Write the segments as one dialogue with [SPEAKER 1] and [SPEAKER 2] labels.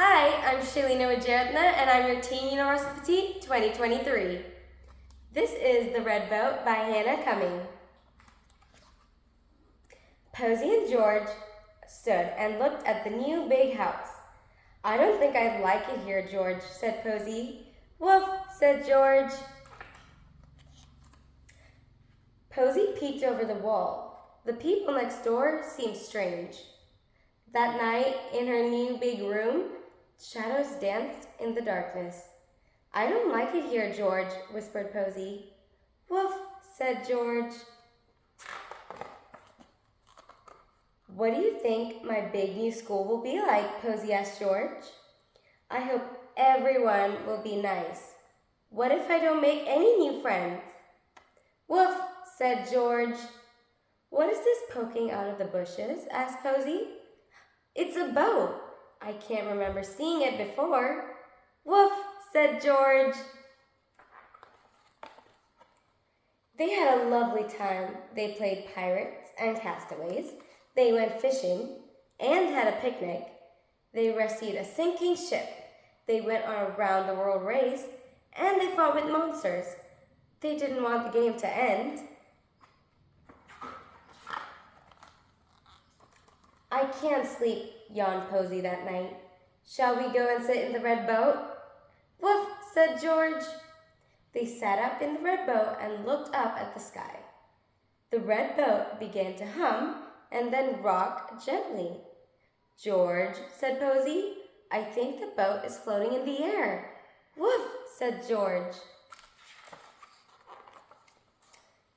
[SPEAKER 1] Hi, I'm Shayleena Wyerathna, and I'm your Teen Universal Petite 2023. This is The Red Boat by Hannah Cumming. Posy and George stood and looked at the new big house. "I don't think I'd like it here, George," said Posy. "Woof," said George. Posy peeked over the wall. The people next door seemed strange. That night, in her new big room, shadows danced in the darkness. "I don't like it here, George," whispered Posy. "Woof," said George. "What do you think my big new school will be like?" Posy asked George. "I hope everyone will be nice. What if I don't make any new friends?" "Woof," said George. "What is this poking out of the bushes?" asked Posy. "It's a boat. I can't remember seeing it before." "Woof," said George. They had a lovely time. They played pirates and castaways. They went fishing and had a picnic. They rescued a sinking ship. They went on a round-the-world race, and they fought with monsters. They didn't want the game to end. "I can't sleep," yawned Posy that night. "Shall we go and sit in the red boat?" "Woof," said George. They sat up in the red boat and looked up at the sky. The red boat began to hum and then rock gently. "George," said Posy, "I think the boat is floating in the air." "Woof," said George.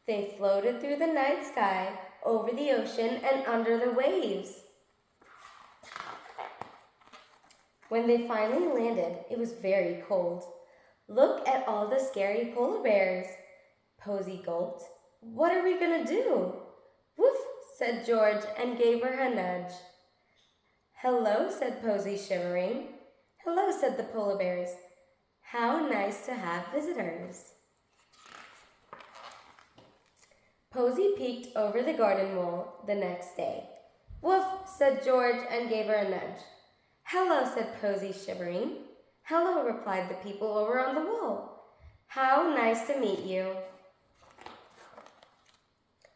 [SPEAKER 1] They floated through the night sky, over the ocean, and under the waves. When they finally landed, it was very cold. "Look at all the scary polar bears," Posy gulped. "What are we going to do?" "Woof," said George, and gave her a nudge. "Hello," said Posy, shivering. "Hello," said the polar bears. "How nice to have visitors." Posy peeked over the garden wall the next day. "Woof," said George, and gave her a nudge. "Hello," said Posy, shivering. "Hello," replied the people over on the wall. "How nice to meet you."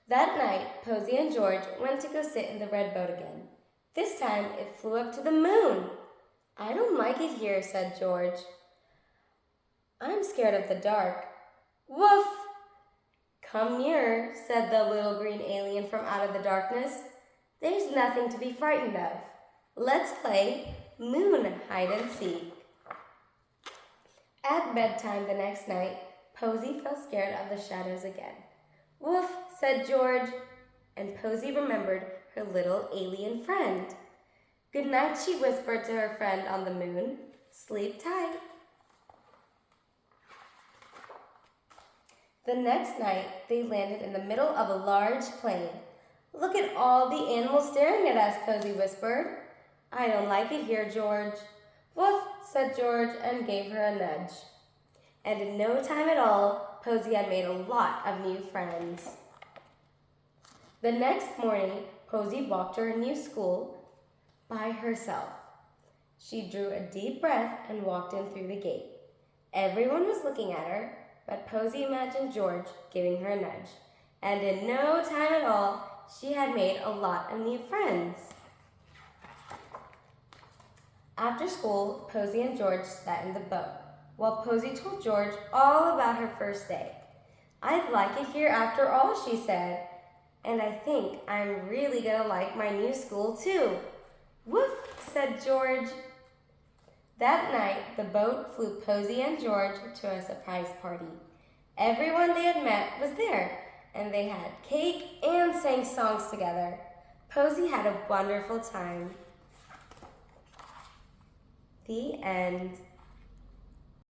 [SPEAKER 1] That night, Posy and George went to go sit in the red boat again. This time, it flew up to the moon. "I don't like it here," said George. "I'm scared of the dark." "Woof!" "Come nearer," said the little green alien from out of the darkness. "There's nothing to be frightened of. Let's play moon hide and seek." At bedtime the next night, Posy felt scared of the shadows again. "Woof," said George, and Posy remembered her little alien friend. "Good night," she whispered to her friend on the moon. "Sleep tight." The next night, they landed in the middle of a large plain. "Look at all the animals staring at us," Posy whispered. "I don't like it here, George." "Woof," said George, and gave her a nudge. And in no time at all, Posy had made a lot of new friends. The next morning, Posy walked to her new school by herself. She drew a deep breath and walked in through the gate. Everyone was looking at her, but Posy imagined George giving her a nudge. And in no time at all, she had made a lot of new friends. After school, Posy and George sat in the boat, while Posy told George all about her first day. "I'd like it here after all," she said. "And I think I'm really going to like my new school too." "Woof," said George. That night, the boat flew Posy and George to a surprise party. Everyone they had met was there, and they had cake and sang songs together. Posy had a wonderful time. The end.